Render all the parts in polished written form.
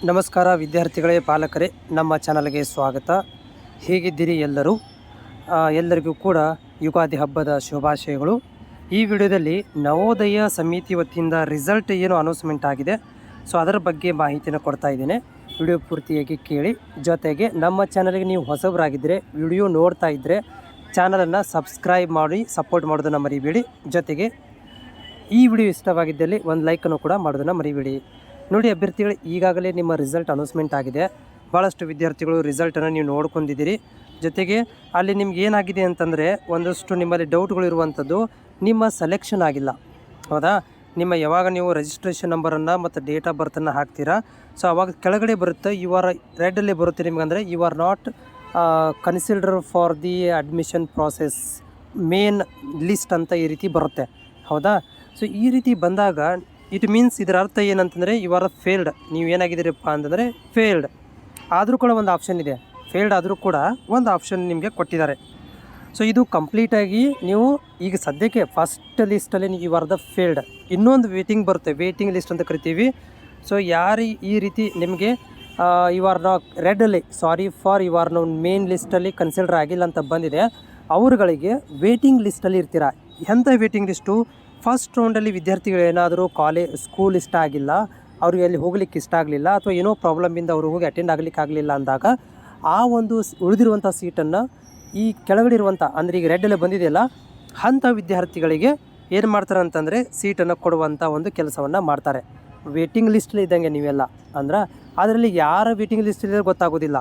ನಮಸ್ಕಾರ ವಿದ್ಯಾರ್ಥಿಗಳೇ, ಪಾಲಕರೇ, ನಮ್ಮ ಚಾನಲ್ಗೆ ಸ್ವಾಗತ. ಹೇಗಿದ್ದೀರಿ ಎಲ್ಲರೂ? ಎಲ್ಲರಿಗೂ ಕೂಡ ಯುಗಾದಿ ಹಬ್ಬದ ಶುಭಾಶಯಗಳು. ಈ ವಿಡಿಯೋದಲ್ಲಿ ನವೋದಯ ಸಮಿತಿ ವತಿಯಿಂದ ರಿಸಲ್ಟ್ ಏನು ಅನೌನ್ಸ್ಮೆಂಟ್ ಆಗಿದೆ, ಸೊ ಅದರ ಬಗ್ಗೆ ಮಾಹಿತಿಯನ್ನು ಕೊಡ್ತಾ ಇದ್ದೇನೆ. ವಿಡಿಯೋ ಪೂರ್ತಿಯಾಗಿ ಕೇಳಿ. ಜೊತೆಗೆ ನಮ್ಮ ಚಾನಲ್ಗೆ ನೀವು ಹೊಸಬರಾಗಿದ್ದರೆ, ವಿಡಿಯೋ ನೋಡ್ತಾ ಇದ್ದರೆ ಚಾನಲನ್ನು ಸಬ್ಸ್ಕ್ರೈಬ್ ಮಾಡಿ ಸಪೋರ್ಟ್ ಮಾಡೋದನ್ನು ಮರಿಬೇಡಿ. ಜೊತೆಗೆ ಈ ವಿಡಿಯೋ ಇಷ್ಟವಾಗಿದ್ದಲ್ಲಿ ಒಂದು ಲೈಕನ್ನು ಕೂಡ ಮಾಡೋದನ್ನು ಮರಿಬೇಡಿ. ನೋಡಿ ಅಭ್ಯರ್ಥಿಗಳು, ಈಗಾಗಲೇ ನಿಮ್ಮ ರಿಸಲ್ಟ್ ಅನೌನ್ಸ್ಮೆಂಟ್ ಆಗಿದೆ. ಭಾಳಷ್ಟು ವಿದ್ಯಾರ್ಥಿಗಳು ರಿಸಲ್ಟನ್ನು ನೀವು ನೋಡ್ಕೊಂಡಿದ್ದೀರಿ. ಜೊತೆಗೆ ಅಲ್ಲಿ ನಿಮ್ಗೆ ಏನಾಗಿದೆ ಅಂತಂದರೆ, ಒಂದಷ್ಟು ನಿಮ್ಮಲ್ಲಿ ಡೌಟ್ಗಳು ಇರುವಂಥದ್ದು, ನಿಮ್ಮ ಸೆಲೆಕ್ಷನ್ ಆಗಿಲ್ಲ, ಹೌದಾ? ಯಾವಾಗ ನೀವು ರಿಜಿಸ್ಟ್ರೇಷನ್ ನಂಬರನ್ನು ಮತ್ತು ಡೇಟ್ ಆಫ್ ಬರ್ತನ್ನು ಹಾಕ್ತೀರಾ, ಸೊ ಅವಾಗ ಕೆಳಗಡೆ ಬರುತ್ತೆ, ಯು ಆರ್ ರೆಡ್ಡಲ್ಲಿ ಬರುತ್ತೆ ನಿಮ್ಗಂದರೆ you are not consider for the admission process main list ಅಂತ ಈ ರೀತಿ ಬರುತ್ತೆ, ಹೌದಾ? ಸೊ ಈ ರೀತಿ ಬಂದಾಗ ಇಟ್ ಮೀನ್ಸ್ ಇದರ ಅರ್ಥ ಏನಂತಂದರೆ ಯು ಆರ್ ಫೇಲ್ಡ್. ನೀವು ಏನಾಗಿದ್ದೀರಪ್ಪ ಅಂತಂದರೆ ಫೇಲ್ಡ್. ಆದರೂ ಕೂಡ ಒಂದು ಆಪ್ಷನ್ ಇದೆ, ಫೇಲ್ಡ್ ಆದರೂ ಕೂಡ ಒಂದು ಆಪ್ಷನ್ ನಿಮಗೆ ಕೊಟ್ಟಿದ್ದಾರೆ. ಸೊ ಇದು ಕಂಪ್ಲೀಟಾಗಿ ನೀವು ಈಗ ಸದ್ಯಕ್ಕೆ ಫಸ್ಟ್ ಲಿಸ್ಟಲ್ಲಿ ಯು ಆರ್ ದ ಫೇಲ್ಡ್. ಇನ್ನೊಂದು ವೇಟಿಂಗ್ ಬರುತ್ತೆ, ವೇಟಿಂಗ್ ಲಿಸ್ಟ್ ಅಂತ ಕರಿತೀವಿ. ಸೊ ಯಾರು ಈ ರೀತಿ ನಿಮಗೆ ಯು ಆರ್ ನಾ ರೆಡ್ಡಲ್ಲಿ sorry for you are no main ಲಿಸ್ಟಲ್ಲಿ ಕನ್ಸಿಡರ್ ಆಗಿಲ್ಲ ಅಂತ ಬಂದಿದೆ, ಅವರುಗಳಿಗೆ ವೇಟಿಂಗ್ ಲಿಸ್ಟಲ್ಲಿ ಇರ್ತೀರ. ಎಂಥ ವೇಟಿಂಗ್ ಲಿಸ್ಟು? ಫಸ್ಟ್ ರೌಂಡಲ್ಲಿ ವಿದ್ಯಾರ್ಥಿಗಳು ಏನಾದರೂ ಸ್ಕೂಲ್ ಇಷ್ಟ ಆಗಿಲ್ಲ, ಅವ್ರಿಗೆ ಅಲ್ಲಿ ಹೋಗ್ಲಿಕ್ಕೆ ಇಷ್ಟ ಆಗಲಿಲ್ಲ, ಅಥವಾ ಏನೋ ಪ್ರಾಬ್ಲಮಿಂದ ಅವರು ಹೋಗಿ ಅಟೆಂಡ್ ಆಗಲಿಕ್ಕೆ ಆಗಲಿಲ್ಲ ಅಂದಾಗ ಆ ಒಂದು ಉಳಿದಿರುವಂಥ ಸೀಟನ್ನು ಈ ಕೆಳಗಡೆ ಇರುವಂಥ, ಅಂದರೆ ಈಗ ರೆಡ್ಡಲ್ಲಿ ಬಂದಿದೆಯಲ್ಲ, ಅಂಥ ವಿದ್ಯಾರ್ಥಿಗಳಿಗೆ ಏನು ಮಾಡ್ತಾರೆ ಅಂತಂದರೆ ಸೀಟನ್ನು ಕೊಡುವಂಥ ಒಂದು ಕೆಲಸವನ್ನು ಮಾಡ್ತಾರೆ. ವೇಟಿಂಗ್ ಲಿಸ್ಟಲ್ಲಿ ಇದ್ದಂಗೆ ನೀವೆಲ್ಲ ಅಂದ್ರೆ ಅದರಲ್ಲಿ ಯಾರ ವೇಟಿಂಗ್ ಲಿಸ್ಟಲ್ಲಿ ಗೊತ್ತಾಗೋದಿಲ್ಲ,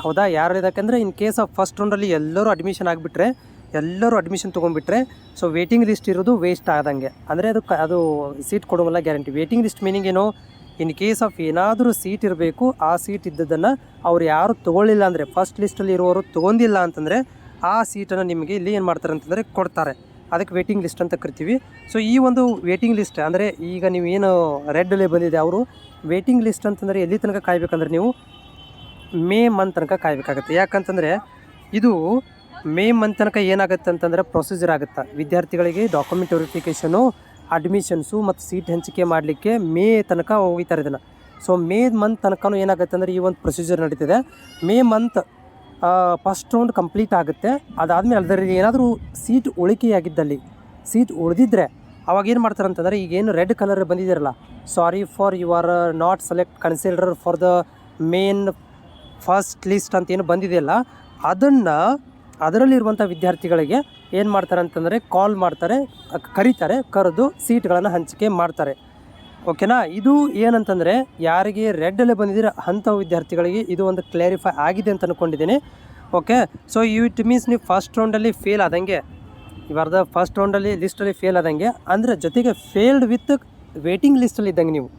ಹೌದಾ? ಯಾರು ಯಾಕಂದರೆ ಇನ್ ಕೇಸ್ ಆಫ್ ಫಸ್ಟ್ ರೌಂಡಲ್ಲಿ ಎಲ್ಲರೂ ಅಡ್ಮಿಷನ್ ಆಗಿಬಿಟ್ರೆ, ಎಲ್ಲರೂ ಅಡ್ಮಿಷನ್ ತೊಗೊಂಡ್ಬಿಟ್ರೆ, ಸೊ ವೇಟಿಂಗ್ ಲಿಸ್ಟ್ ಇರೋದು ವೇಸ್ಟ್ ಆದಂಗೆ, ಅಂದರೆ ಅದು ಸೀಟ್ ಕೊಡೋಲ್ಲ ಗ್ಯಾರಂಟಿ. ವೇಟಿಂಗ್ ಲಿಸ್ಟ್ ಮೀನಿಂಗ್ ಏನು? ಇನ್ ಕೇಸ್ ಆಫ್ ಏನಾದರೂ ಸೀಟ್ ಇರಬೇಕು, ಆ ಸೀಟ್ ಇದ್ದದನ್ನು ಅವ್ರು ಯಾರು ತೊಗೊಳ್ಳಿಲ್ಲ ಅಂದರೆ, ಫಸ್ಟ್ ಲಿಸ್ಟಲ್ಲಿ ಇರುವವರು ತೊಗೊಂಡಿಲ್ಲ ಅಂತಂದರೆ ಆ ಸೀಟನ್ನು ನಿಮಗೆ ಇಲ್ಲಿ ಏನು ಮಾಡ್ತಾರೆ ಅಂತಂದರೆ ಕೊಡ್ತಾರೆ. ಅದಕ್ಕೆ ವೇಟಿಂಗ್ ಲಿಸ್ಟ್ ಅಂತ ಕರಿತೀವಿ. ಸೊ ಈ ಒಂದು ವೇಟಿಂಗ್ ಲಿಸ್ಟ್ ಅಂದರೆ ಈಗ ನೀವು ಏನು ರೆಡ್ಡಲ್ಲಿ ಬಂದಿದೆ, ಅವರು ವೇಟಿಂಗ್ ಲಿಸ್ಟ್ ಅಂತಂದರೆ ಎಲ್ಲಿ ತನಕ ಕಾಯಬೇಕಂದ್ರೆ ನೀವು ಮೇ ಮಂತ್ ತನಕ ಕಾಯಬೇಕಾಗುತ್ತೆ. ಯಾಕಂತಂದರೆ ಇದು ಮೇ ಮಂತ್ ತನಕ ಏನಾಗುತ್ತೆ ಅಂತಂದರೆ ಪ್ರೊಸೀಜರ್ ಆಗುತ್ತೆ. ವಿದ್ಯಾರ್ಥಿಗಳಿಗೆ ಡಾಕ್ಯುಮೆಂಟ್ ವೆರಿಫಿಕೇಷನು, ಅಡ್ಮಿಷನ್ಸು ಮತ್ತು ಸೀಟ್ ಹಂಚಿಕೆ ಮಾಡಲಿಕ್ಕೆ ಮೇ ತನಕ ಹೋಗ್ತಾರೆ ಇದನ್ನು. ಸೊ ಮೇ ಮಂತ್ ತನಕ ಏನಾಗುತ್ತೆ ಅಂದರೆ ಈ ಒಂದು ಪ್ರೊಸೀಜರ್ ನಡೀತಿದೆ. May month first round complete ಆಗುತ್ತೆ. ಅದಾದಮೇಲೆ ಅದರಲ್ಲಿ ಏನಾದರೂ ಸೀಟ್ ಉಳಿಕೆಯಾಗಿದ್ದಲ್ಲಿ, ಸೀಟ್ ಉಳಿದಿದ್ದರೆ ಅವಾಗ ಏನು ಮಾಡ್ತಾರೆ ಅಂತಂದರೆ, ಈಗೇನು ರೆಡ್ ಕಲರ್ ಬಂದಿದ್ದೀರಲ್ಲ, sorry for you are not select consider for the main first list ಅಂತ ಏನು ಬಂದಿದೆಯಲ್ಲ, ಅದರಲ್ಲಿರುವಂಥ ವಿದ್ಯಾರ್ಥಿಗಳಿಗೆ ಏನು ಮಾಡ್ತಾರೆ ಅಂತಂದರೆ ಕಾಲ್ ಮಾಡ್ತಾರೆ, ಕರೆದು ಸೀಟ್ಗಳನ್ನು ಹಂಚಿಕೆ ಮಾಡ್ತಾರೆ. ಓಕೆನಾ? ಇದು ಏನಂತಂದರೆ ಯಾರಿಗೆ ರೆಡ್ಡಲ್ಲೇ ಬಂದಿದ್ದೀರ ಅಂಥ ವಿದ್ಯಾರ್ಥಿಗಳಿಗೆ ಇದು ಒಂದು ಕ್ಲಾರಿಫೈ ಆಗಿದೆ ಅಂತ ಅಂದ್ಕೊಂಡಿದ್ದೀನಿ. ಓಕೆ, ಸೊ ಇಟ್ ಮೀನ್ಸ್ ನೀವು ಫಸ್ಟ್ ರೌಂಡಲ್ಲಿ ಫೇಲ್ ಆದಂಗೆ, ಇವಾರ್ದ ಫಸ್ಟ್ ರೌಂಡಲ್ಲಿ ಲಿಸ್ಟಲ್ಲಿ ಫೇಲ್ ಆದಂಗೆ, ಅಂದರೆ ಜೊತೆಗೆ ಫೇಲ್ಡ್ ವಿತ್ ವೇಟಿಂಗ್ ಲಿಸ್ಟಲ್ಲಿ ಇದ್ದಂಗೆ ನೀವು.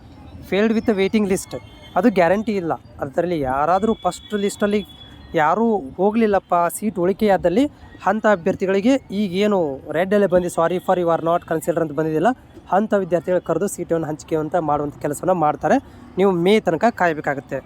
ಫೇಲ್ಡ್ ವಿತ್ ವೇಟಿಂಗ್ ಲಿಸ್ಟ್ ಅದು ಗ್ಯಾರಂಟಿ ಇಲ್ಲ. ಅದರಲ್ಲಿ ಯಾರಾದರೂ ಫಸ್ಟ್ ಲಿಸ್ಟಲ್ಲಿ ಯಾರೂ ಹೋಗಲಿಲ್ಲಪ್ಪ, ಸೀಟ್ ಉಳಿಕೆಯಾದಲ್ಲಿ ಅಂಥ ಅಭ್ಯರ್ಥಿಗಳಿಗೆ ಈಗೇನು ರೆಡ್ಡಲ್ಲೇ ಬಂದು sorry for you are not consider ಅಂತ ಬಂದಿದ್ದಿಲ್ಲ, ಅಂಥ ವಿದ್ಯಾರ್ಥಿಗಳು ಕರೆದು ಸೀಟನ್ನು ಹಂಚಿಕೆ ಅಂತ ಮಾಡುವಂಥ ಕೆಲಸವನ್ನು ಮಾಡ್ತಾರೆ. ನೀವು ಮೇ ತನಕ ಕಾಯಬೇಕಾಗುತ್ತೆ.